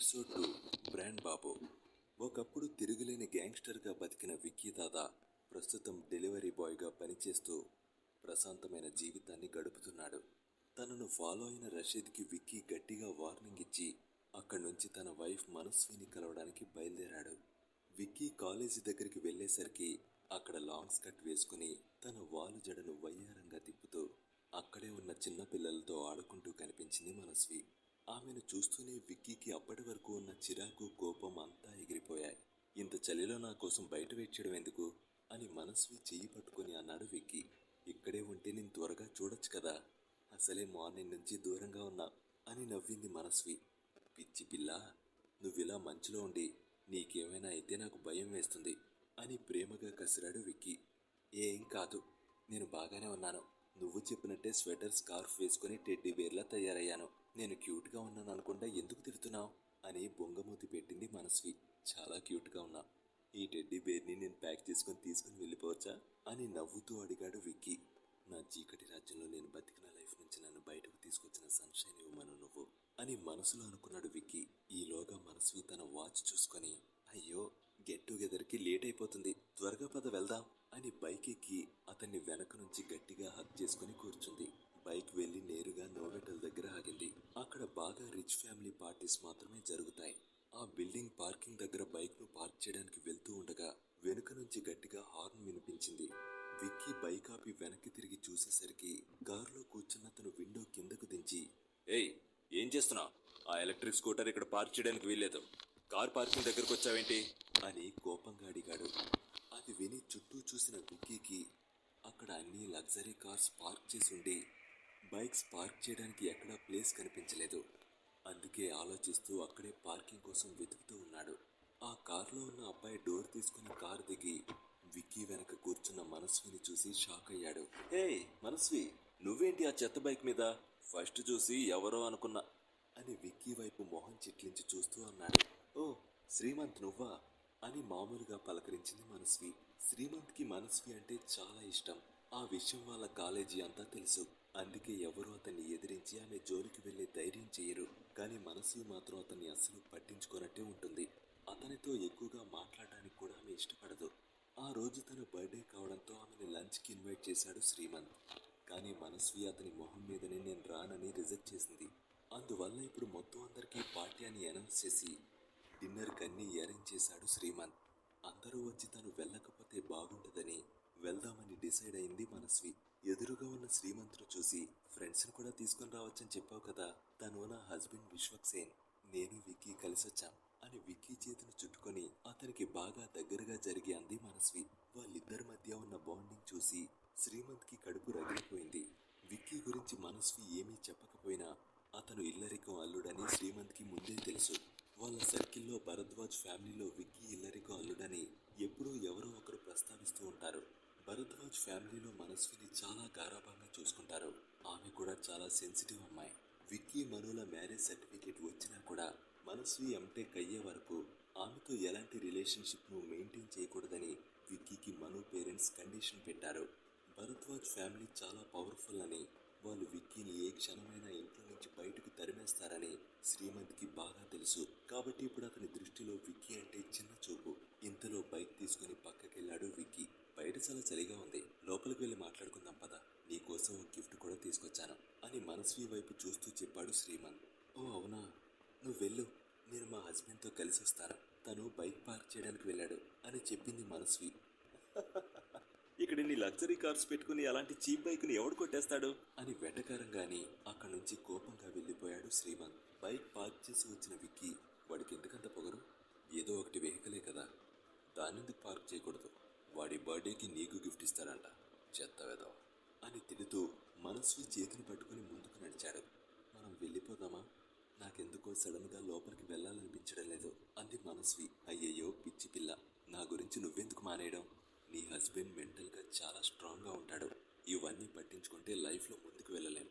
Episode 2 brand బాబు. ఒకప్పుడు తిరుగులేని గ్యాంగ్స్టర్గా బతికిన విక్కీ దాదా ప్రస్తుతం డెలివరీ బాయ్గా పనిచేస్తూ ప్రశాంతమైన జీవితాన్ని గడుపుతున్నాడు. తనను ఫాలో అయిన రషీద్కి విక్కీ గట్టిగా వార్నింగ్ ఇచ్చి అక్కడి నుంచి తన వైఫ్ మనస్విని కలవడానికి బయలుదేరాడు. విక్కీ కాలేజీ దగ్గరికి వెళ్లేసరికి అక్కడ లాంగ్ స్కర్ట్ వేసుకుని తన వాలు జడను వయ్యారంగా తిప్పుతూ అక్కడే ఉన్న చిన్న పిల్లలతో ఆడుకుంటూ కనిపించింది మనస్వి. ఆమెను చూస్తూనే విక్కీకి అప్పటి వరకు ఉన్న చిరాకు కోపం అంతా ఎగిరిపోయాయి. ఇంత చలిలో నా కోసం బయట వెయిట్ చేయడం ఎందుకు అని మనస్వి చెయ్యి పట్టుకుని అన్నాడు విక్కీ. ఇక్కడే ఉంటే నేను త్వరగా చూడొచ్చు కదా, అసలే మార్నింగ్ నుంచి దూరంగా ఉన్నా అని నవ్వింది మనస్వి. పిచ్చి పిల్ల, నువ్విలా మంచులో ఉండి నీకేమైనా అయితే నాకు భయం వేస్తుంది అని ప్రేమగా కసిరాడు విక్కీ. ఏం కాదు, నేను బాగానే ఉన్నాను. నువ్వు చెప్పినట్టే స్వెటర్ స్కార్ఫ్ వేసుకుని టెడ్డీ బేర్లా తయారయ్యాను. నేను క్యూట్గా ఉన్నాను అనుకుంటా ఎందుకు తిడుతున్నావు అని బొంగమూతి పెట్టింది మనస్వి. చాలా క్యూట్గా ఉన్నా. ఈ టెడ్డీ బేర్ని నేను ప్యాక్ చేసుకుని తీసుకుని వెళ్ళిపోవచ్చా అని నవ్వుతూ అడిగాడు విక్కీ. నా చీకటి రాజ్యంలో నేను బతికిన లైఫ్ నుంచి నన్ను బయటకు తీసుకొచ్చిన సన్షైన్ ఇవ్వమను నువ్వు అని మనసులో అనుకున్నాడు విక్కీ. ఈలోగా మనస్వి తన వాచ్ చూసుకొని, అయ్యో గెట్ టుగెదర్కి లేట్ అయిపోతుంది, త్వరగా పద వెళ్దాం అని బైక్ ఎక్కి అతన్ని వెనక నుంచి గట్టిగా హగ్ చేసుకుని కూర్చుంది. బైక్ వెళ్లి నేరుగా నోవెటల్ దగ్గర ఆగింది. అక్కడ బాగా రిచ్ ఫ్యామిలీ పార్టీస్ మాత్రమే జరుగుతాయి. ఆ బిల్డింగ్ పార్కింగ్ దగ్గర బైక్ ను పార్క్ చేయడానికి వెళ్తూ ఉండగా వెనుక నుంచి గట్టిగా హార్న్ వినిపించింది. విక్కీ బైక్ ఆపి వెనక్కి తిరిగి చూసేసరికి కారులో కూర్చున్న అతను విండో కిందకు దించి, ఏయ్ ఏం చేస్తున్నావు? ఆ ఎలక్ట్రిక్ స్కూటర్ ఇక్కడ పార్క్ చేయడానికి వీల్లేదు. కార్ పార్కింగ్ దగ్గరకు వచ్చావేంటి అని కోపంగా అడిగాడు. అది విని చుట్టూ చూసిన విక్కీకి అక్కడ అన్ని లగ్జరీ కార్స్ పార్క్ చేసి ఉండి బైక్స్ పార్క్ చేయడానికి ఎక్కడా ప్లేస్ కనిపించలేదు. అందుకే ఆలోచిస్తూ అక్కడే పార్కింగ్ కోసం వెతుకుతూ ఉన్నాడు. ఆ కారులో ఉన్న అబ్బాయి డోర్ తీసుకుని కారు దిగి విక్కీ వెనక కూర్చున్న మనస్విని చూసి షాక్ అయ్యాడు. హే మనస్వి, నువ్వేంటి ఆ చెత్త బైక్ మీద? ఫస్ట్ చూసి ఎవరో అనుకున్నా అని విక్కీ వైపు మొహం చిట్లించి చూస్తూ అన్నాడు. ఓ శ్రీమంత్ నువ్వా అని మామూలుగా పలకరించింది మనస్వి. శ్రీమంత్కి మనస్వి అంటే చాలా ఇష్టం. ఆ విషయం వాళ్ళ కాలేజీ అంతా తెలుసు. అందుకే ఎవరూ అతన్ని ఎదిరించి ఆమె జోలికి వెళ్లే ధైర్యం చేయరు. కానీ మనస్వి మాత్రం అతన్ని అస్సలు పట్టించుకోనట్టే ఉంటుంది. అతనితో ఎక్కువగా మాట్లాడడానికి కూడా ఆమె ఇష్టపడదు. ఆ రోజు తన బర్త్డే కావడంతో ఆమెను లంచ్కి ఇన్వైట్ చేశాడు శ్రీమంత్. కానీ మనస్వి అతని మొహం మీదనే నేను రానని రిజెక్ట్ చేసింది. అందువల్ల ఇప్పుడు మొత్తం అందరికీ పార్టీ అని అనౌన్స్ చేసి డిన్నర్ కన్నీ అరేంజ్ చేశాడు శ్రీమంత్. అందరూ వచ్చి తను వెళ్ళకపోతే బాగుండదని వెళ్దామని డిసైడ్ అయింది మనస్వి. ఎదురుగా ఉన్న శ్రీమంత్ను చూసి, ఫ్రెండ్స్ని కూడా తీసుకుని రావచ్చని చెప్పావు కదా, తను నా హస్బెండ్ విశ్వక్సేన్, నేను విక్కీ కలిసొచ్చాం అని విక్కీ చేతిని చుట్టుకొని అతనికి బాగా దగ్గరగా జరిగి అంది మనస్వి. వాళ్ళిద్దరి మధ్య ఉన్న బాండింగ్ చూసి శ్రీమంత్కి కడుపు రగిలిపోయింది. విక్కీ గురించి మనస్వి ఏమీ చెప్పకపోయినా అతను ఇల్లరికం అల్లుడని శ్రీమంత్కి ముందే తెలుసు. వాళ్ళ సర్కిల్లో భరద్వాజ్ ఫ్యామిలీలో విక్కీ ఇల్లరికం అల్లుడని ఎప్పుడూ ఎవరో ఒకరు ప్రస్తావిస్తూ ఉంటారు. భరద్వాజ్ ఫ్యామిలీలో మనస్విని చాలా గారాభంగా చూసుకుంటారు. ఆమె కూడా చాలా సెన్సిటివ్ అమ్మాయి. విక్కీ మనుల మ్యారేజ్ సర్టిఫికేట్ వచ్చినా కూడా మనస్వి ఎంటెక్ అయ్యే వరకు ఆమెతో ఎలాంటి రిలేషన్షిప్ను మెయింటైన్ చేయకూడదని విక్కీకి మను పేరెంట్స్ కండిషన్ పెట్టారు. భరద్వాజ్ ఫ్యామిలీ చాలా పవర్ఫుల్ అని, వాళ్ళు విక్కీని ఏ క్షణమైనా ఇంట్లో నుంచి బయటకు తరిమేస్తారని శ్రీమంత్కి బాగా తెలుసు. కాబట్టి ఇప్పుడు అతని దృష్టిలో విక్కీ అంటే చిన్న చూపు. ఇంతలో బైక్ తీసుకుని పక్కకెళ్ళాడు విక్కీ. బయట చాలా చలిగా ఉంది, లోపలికి వెళ్ళి మాట్లాడుకుందాం పద, నీకోసం ఓ గిఫ్ట్ కూడా తీసుకొచ్చాను అని మనస్వి వైపు చూస్తూ చెప్పాడు శ్రీమంత్. ఓ అవునా, నువ్వు వెళ్ళు, నేను మా హస్బెండ్తో కలిసి వస్తాను, తను బైక్ పార్క్ చేయడానికి వెళ్ళాడు అని చెప్పింది మనస్వి. ఇక్కడ నీ లగ్జరీ కార్స్ పెట్టుకుని అలాంటి చీప్ బైక్ ని ఎవడు కొట్టేస్తాడు అని వెటకారంగాని అక్కడి నుంచి కోపంగా వెళ్ళిపోయాడు శ్రీమంత్. బైక్ పార్క్ చేసి వచ్చిన విక్కీ, వాడికి ఎందుకంత పొగరు? ఏదో ఒకటి వెహికలే కదా, దానెందుకు పార్క్ చేయకూడదు? వాడి బర్త్డేకి నీకు గిఫ్ట్ ఇస్తాడంట, చెత్త వెదవ అని తిడుతూ మనస్వి చేతిని పట్టుకుని ముందుకు నడిచాడు. మనం వెళ్ళిపోదామా? నాకెందుకో సడన్ గా లోపలికి వెళ్ళాలనిపించడం లేదు అంది మనస్వి. అయ్యయ్యో పిచ్చి పిల్ల, నా గురించి నువ్వెందుకు మానేయడం? నీ హస్బెండ్ మెంటల్గా చాలా స్ట్రాంగ్గా ఉంటాడు. ఇవన్నీ పట్టించుకుంటే లైఫ్లో ముందుకు వెళ్ళలేం.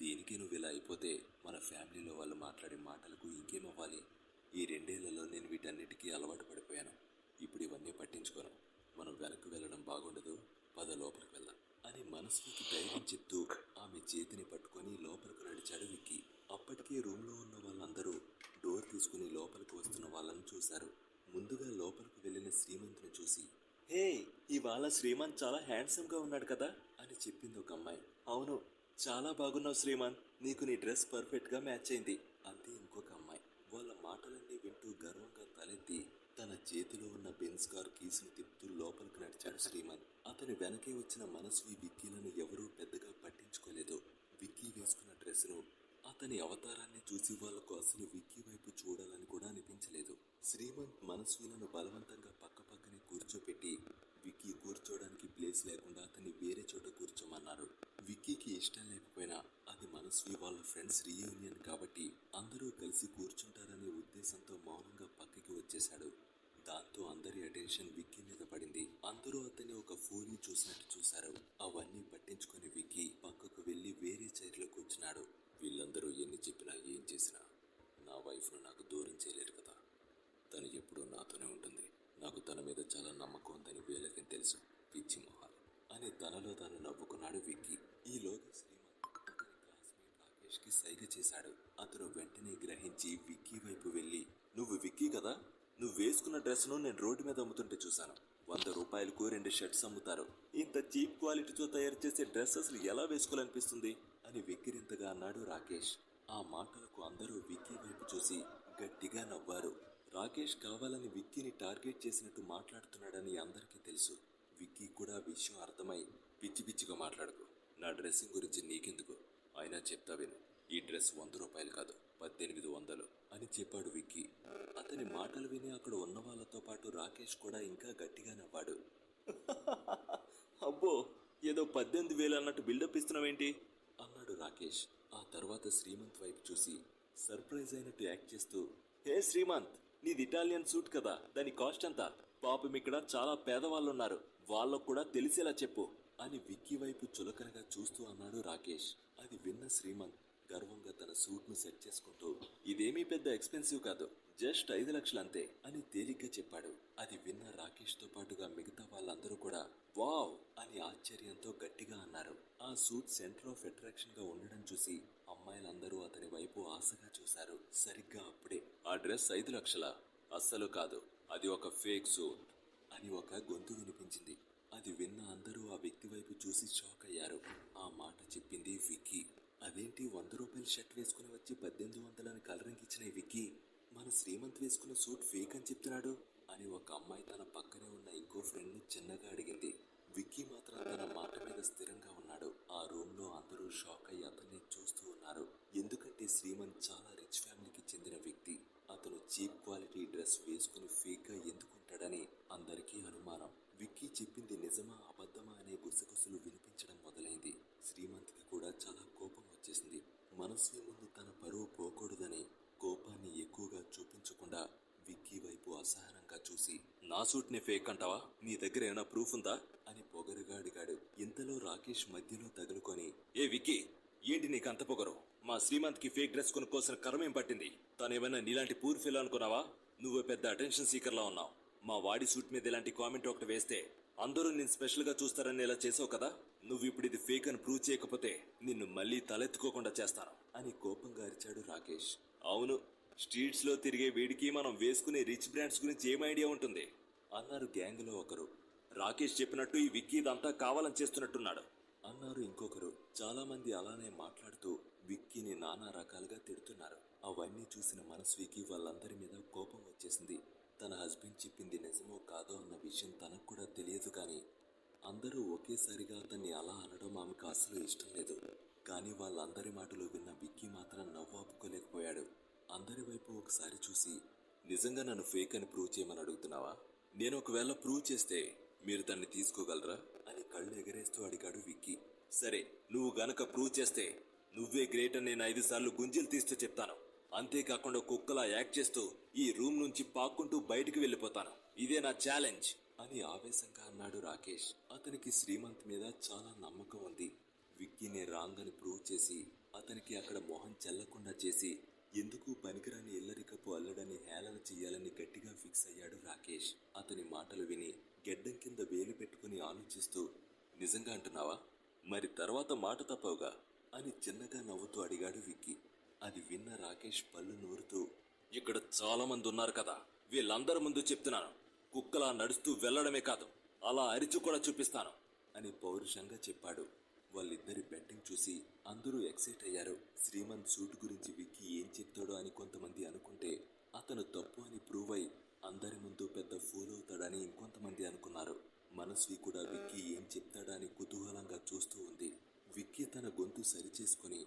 దీనికి నువ్వు ఇలా అయిపోతే మన ఫ్యామిలీలో వాళ్ళు మాట్లాడే మాటలకు ఇంకేమవ్వాలి? ఈ 2 ఏళ్లలో నేను వీటన్నిటికీ అలవాటు పడిపోయాను. ఇప్పుడు ఇవన్నీ పట్టించుకోను. మనం వెనక్కి వెళ్ళడం బాగుండదు, పద లోపలికి వెళ్దాం అని మనస్వికి ధైర్యం చెప్తూ ఆమె చేతిని పట్టుకొని లోపలికి నడిచాడు విక్కీ. అప్పటికే రూమ్లో ఉన్న వాళ్ళందరూ డోర్ తీసుకుని లోపలికి వస్తున్న వాళ్ళను చూశారు. ముందుగా లోపలికి వెళ్ళిన శ్రీమంత్ని చూసి, హే, ఇవాళ శ్రీమంత్ చాలా హ్యాండ్సమ్ గా ఉన్నాడు కదా అని చెప్పింది ఒక అమ్మాయి. అవును, చాలా బాగున్నావు శ్రీమంత్, నీకు నీ డ్రెస్ పర్ఫెక్ట్ గా మ్యాచ్ అయింది అంతే ఇంకొక అమ్మాయి. వాళ్ళ మాటలన్నీ వింటూ గర్వంగా తలెత్తి తన చేతిలో ఉన్న బెన్స్ కార్ కీసును తిప్పుతూ లోపలికి నడిచాడు శ్రీమంత్. అతని వెనకే వచ్చిన మనస్వి విక్కీలను ఎవరూ పెద్దగా పట్టించుకోలేదు. విక్కీ వేసుకున్న డ్రెస్సును, అతని అవతారాన్ని చూసి వాళ్లకు అసలు విక్కీ వైపు చూడాలని కూడా అనిపించలేదు. శ్రీమంత్ మనస్విలను బలవంతంగా పక్కపక్కనే కూర్చోపెట్టి విక్కీ కూర్చోడానికి ప్లేస్ లేకుండా అతన్ని వేరే చోట కూర్చోమన్నారు. విక్కీకి ఇష్టం లేకపోయినా అది మనస్వి వాళ్ళ ఫ్రెండ్స్ రీయూనియన్ కాబట్టి అందరూ కలిసి కూర్చుంటారనే ఉద్దేశంతో మౌనంగా పక్కకి వచ్చేశాడు. దాంతో అందరి అటెన్షన్ విక్కీ మీద పడింది. అందరూ అతన్ని ఒక ఫూల్ని చూసినట్టు చూశారు. అవన్నీ పట్టించుకుని విక్కీ పక్కకు వెళ్లి వేరే చైర్లో కూర్చున్నాడు. వీళ్ళందరూ ఎన్ని చెప్పినా ఏం చేసినా నా వైఫ్ను నాకు దూరం చేయలేరు కదా. తను ఎప్పుడూ నాతోనే ఉంటుంది. నాకు తన మీద చాలా నమ్మకం ఉందని వీళ్ళకి తెలుసు, పిచ్చి మొహాలు అని తనలో తాను నవ్వుకున్నాడు విక్కీ. ఈలోగా శ్రీమంత్ అతని క్లాస్మేట్ రాకేష్కి సైగ చేశాడు. అతను వెంటనే గ్రహించి విక్కీ వైపు వెళ్ళి, నువ్వు విక్కీ కదా, నువ్వు వేసుకున్న డ్రెస్ను నేను రోడ్డు మీద అమ్ముతుంటే చూశాను. 100 రూపాయలకు 2 షర్ట్స్ అమ్ముతారు. ఇంత చీప్ క్వాలిటీతో తయారు చేసే డ్రెస్ అసలు ఎలా వేసుకోవాలనిపిస్తుంది అని వెక్కిరింతగా అన్నాడు రాకేష్. ఆ మాటలకు అందరూ విక్కీ వైపు చూసి గట్టిగా నవ్వారు. రాకేష్ కావాలని విక్కీని టార్గెట్ చేసినట్టు మాట్లాడుతున్నాడని అందరికీ తెలుసు. విక్కీ కూడా విషయం అర్థమై, పిచ్చి పిచ్చిగా మాట్లాడుకో, నా డ్రెస్సింగ్ గురించి నీకెందుకు, అయినా చెప్తా విను, ఈ డ్రెస్ 100 రూపాయలు కాదు 1800 అని చెప్పాడు విక్కీ. అతని మాటలు విని అక్కడ ఉన్న వాళ్ళతో పాటు రాకేష్ కూడా ఇంకా గట్టిగా నవ్వాడు. అబ్బో, ఏదో 18,000 అన్నట్టు బిల్డప్ ఇస్తున్నావేంటి అన్నాడు రాకేష్. ఆ తర్వాత శ్రీమంత్ వైపు చూసి సర్ప్రైజ్ అయినట్టు యాక్ట్ చేస్తూ, హే శ్రీమంత్, నీది ఇటాలియన్ సూట్ కదా, దాని కాస్ట్ ఎంత? పాపం ఇక్కడ చాలా పేదవాళ్ళున్నారు, వాళ్ళకు కూడా తెలిసేలా చెప్పు అని విక్కీ వైపు చులకనగా చూస్తూ అన్నాడు రాకేష్. అది విన్న శ్రీమంత్ గర్వంగా తన సూట్ ను సెట్ చేసుకుంటూ, ఇదేమీ పెద్ద ఎక్స్పెన్సివ్ కాదు, జస్ట్ 5 లక్షలు అంతే అని తేలిగ్గా చెప్పాడు. అది విన్న రాకేష్ తో పాటుగా మిగతా వాళ్ళందరూ కూడా వావ్ అని ఆశ్చర్యంతో గట్టిగా అన్నారు. ఆ సూట్ సెంటర్ ఆఫ్ అట్రాక్షన్ గా ఉండడం చూసి అమ్మాయిలందరూ అతని వైపు ఆశగా చూశారు. సరిగ్గా అప్పుడే, ఆ డ్రెస్ 5 లక్షలా? అస్సలు కాదు, అది ఒక ఫేక్ సూట్ అని ఒక గొంతు వినిపించింది. అది విన్న అందరూ ఆ వ్యక్తి వైపు చూసి షాక్ అయ్యారు. ఆ మాట చెప్పింది విక్కీ. అదేంటి 100 రూపాయల షర్ట్ వేసుకుని వచ్చి 1800 అని కలరింగ్ ఇచ్చిన ఈ విక్కీ మన శ్రీమంత్ వేసుకున్న సూట్ ఫేక్ అని చెప్తున్నాడు అని ఒక అమ్మాయి తన పక్కనే ఉన్న ఇంకో ఫ్రెండ్ ని చిన్నగా అడిగింది. విక్కీ మాత్రం తన మాట మీద స్థిరంగా ఉన్నాడు. ఆ రూమ్ లో అందరూ షాక్ అయ్యి అతన్ని చూస్తూ ఉన్నారు. ఎందుకంటే శ్రీమంత్ చాలా రిచ్ ఫ్యామిలీకి చెందిన వ్యక్తి. అతను చీప్ క్వాలిటీ డ్రెస్ వేసుకుని ఫేక్ గా ఎందుకుంటాడని అందరికీ అనుమానం. విక్కీ చెప్పింది నిజమా అబద్ధమా అనే గుసగుసలు వినిపించడం మొదలైంది. శ్రీమంత్ కి కూడా చాలా కోపం వచ్చేసింది. మనస్వి ముందు తన పరువు పోకూడదని కోపాన్ని ఎక్కువగా చూపించకుండా విక్కీ వైపు అసహనంగా చూసి, నా సూట్ ని ఫేక్ అంటావా, నీ దగ్గర ఏమైనా ప్రూఫ్ ఉందా అని పొగరుగా అడిగాడు. ఇంతలో రాకేష్ మధ్యలో తగులుకొని, ఏ విక్కీ, ఏంటి నీకు అంత పొగరు? మా శ్రీమంత్ కి ఫేక్ డ్రెస్ కొనుక్కోసిన కర్మేం పట్టింది? తనేమైనా నీలాంటి పూర్ ఫెలో అనుకున్నావా? నువ్వు పెద్ద అటెన్షన్ సీకర్లా ఉన్నావు. మా వాడి సూట్ మీద ఇలాంటి కామెంట్ ఒకటి వేస్తే అందరూ నేను స్పెషల్ గా చూస్తారని ఇలా చేసావు కదా. నువ్వు ఇప్పుడు ఇది ఫేక్ అని ప్రూవ్ చేయకపోతే నిన్ను మళ్ళీ తలెత్తుకోకుండా చేస్తాను అని కోపంగా అరిచాడు రాకేష్. అవును, స్ట్రీట్స్ లో తిరిగే వీడికి మనం వేసుకునే రిచ్ బ్రాండ్స్ గురించి ఏం ఐడియా ఉంటుంది అన్నారు గ్యాంగ్ లో ఒకరు. రాకేష్ చెప్పినట్టు ఈ విక్కీ ఇదంతా కావాలని చేస్తున్నట్టున్నాడు అన్నారు ఇంకొకరు. చాలా మంది అలానే మాట్లాడుతూ విక్కీని నానా రకాలుగా తిడుతున్నారు. అవన్నీ చూసిన మనస్వికి వాళ్ళందరి మీద కోపం వచ్చేసింది. తన హస్బెండ్ చెప్పింది నిజమో కాదో అన్న విషయం తనకు కూడా తెలియదు, కానీ అందరూ ఒకేసారిగా అతన్ని అలా అనడం ఆమెకు అసలు ఇష్టం లేదు. కానీ వాళ్ళందరి మాటలు విన్న విక్కీ మాత్రం నవ్వు ఆపుకోలేకపోయాడు. అందరి వైపు ఒకసారి చూసి, నిజంగా నన్ను ఫేక్ అని ప్రూవ్ చేయమని అడుగుతున్నావా? నేను ఒకవేళ ప్రూవ్ చేస్తే మీరు దాన్ని తీసుకోగలరా అని కళ్ళు ఎగరేస్తూ అడిగాడు విక్కీ. సరే, నువ్వు గనక ప్రూవ్ చేస్తే నువ్వే గ్రేట్ అని నేను 5 సార్లు గుంజీలు తీస్తూ చెప్తాను. అంతేకాకుండా కుక్కలా యాక్ట్ చేస్తూ ఈ రూమ్ నుంచి పాక్కుంటూ బయటికి వెళ్ళిపోతాను. ఇదే నా ఛాలెంజ్ అని ఆవేశంగా అన్నాడు రాకేష్. అతనికి శ్రీమంత్ మీద చాలా నమ్మకం ఉంది. విక్కీని రాంగ్ అని ప్రూవ్ చేసి అతనికి అక్కడ మొహం చెల్లకుండా చేసి ఎందుకు పనికిరాని ఇల్లరికపు అల్లడని హేళన చెయ్యాలని గట్టిగా ఫిక్స్ అయ్యాడు రాకేష్. అతని మాటలు విని గెడ్డం కింద వేలు పెట్టుకుని ఆలోచిస్తూ, నిజంగా అంటున్నావా? మరి తర్వాత మాట తప్పవుగా అని చిన్నగా నవ్వుతూ అడిగాడు విక్కీ. అది విన్న రాకేష్ పళ్ళు నూరుతూ, ఇక్కడ చాలా మంది ఉన్నారు కదా, వీళ్ళందరి ముందు చెప్తున్నాను, కుక్కలా నడుస్తూ వెళ్ళడమే కాదు, అలా అరిచి కూడా చూపిస్తాను అని పౌరుషంగా చెప్పాడు. వాళ్ళిద్దరి బెట్టింగ్ చూసి అందరూ ఎక్సైట్ అయ్యారు. శ్రీమంత్ సూట్ గురించి విక్కీ ఏం చెప్తాడో అని కొంతమంది అనుకుంటే, అతను తప్పు అని ప్రూవ్ అయి అందరి ముందు పెద్ద ఫూల్ అవుతాడని ఇంకొంతమంది అనుకున్నారు. మనస్వి కూడా విక్కీ ఏం చెప్తాడా అని కుతూహలంగా చూస్తూ ఉంది. విక్కీ తన గొంతు సరిచేసుకుని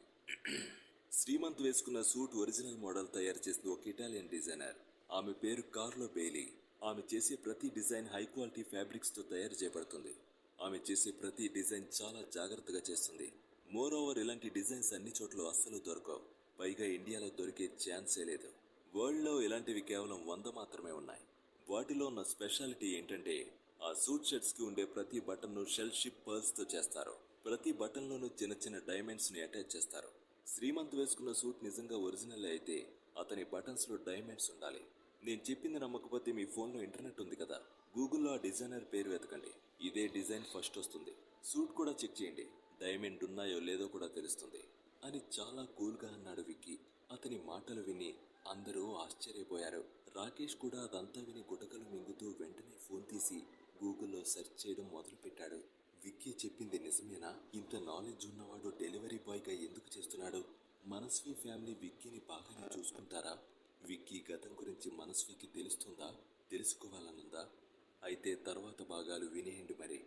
శ్రీమంత్ వేసుకున్న సూట్ ఒరిజినల్ మోడల్ తయారు చేసింది ఒక ఇటాలియన్ డిజైనర్. ఆమె పేరు కార్లో బెయిలీ. ఆమె చేసే ప్రతి డిజైన్ హై క్వాలిటీ ఫ్యాబ్రిక్స్తో తయారు చేయబడుతుంది. ఆమె చేసే ప్రతి డిజైన్ చాలా జాగ్రత్తగా చేస్తుంది. మోర్ ఓవర్ ఇలాంటి డిజైన్స్ అన్ని చోట్ల అస్సలు దొరకవు. పైగా ఇండియాలో దొరికే ఛాన్సే లేదు. వరల్డ్లో ఇలాంటివి కేవలం 100 మాత్రమే ఉన్నాయి. వాటిలో ఉన్న స్పెషాలిటీ ఏంటంటే, ఆ సూట్ షర్ట్స్కి ఉండే ప్రతి బటన్ను షెల్ షిప్ పర్ల్స్తో చేస్తారు. ప్రతి బటన్లోనూ చిన్న చిన్న డైమండ్స్ని అటాచ్ చేస్తారు. శ్రీమంత్ వేసుకున్న సూట్ నిజంగా ఒరిజినల్ అయితే అతని బటన్స్లో డైమండ్స్ ఉండాలి. నేను చెప్పింది నమ్మకపోతే మీ ఫోన్లో ఇంటర్నెట్ ఉంది కదా, గూగుల్లో ఆ డిజైనర్ పేరు వెతకండి. ఇదే డిజైన్ ఫస్ట్ వస్తుంది. సూట్ కూడా చెక్ చేయండి, డైమండ్ ఉన్నాయో లేదో కూడా తెలుస్తుంది అని చాలా కూల్గా అన్నాడు విక్కీ. అతని మాటలు విని అందరూ ఆశ్చర్యపోయారు. రాకేష్ కూడా అదంతా విని గుటకలు మింగుతూ వెంటనే ఫోన్ తీసి గూగుల్లో సెర్చ్ చేయడం మొదలుపెట్టాడు. విక్కీ చెప్పింది నిజమేనా? ఇంత నాలెడ్జ్ ఉన్నవాడు డెలివరీ బాయ్గా ఎందుకు చేస్తున్నాడు? మనస్వి ఫ్యామిలీ విక్కీని బాగానే చూసుకుంటారా? విక్కీ గతం గురించి మనస్వికి తెలుస్తుందా? తెలుసుకోవాలనుందా? అయితే తర్వాత భాగాలు వినేయండి మరి.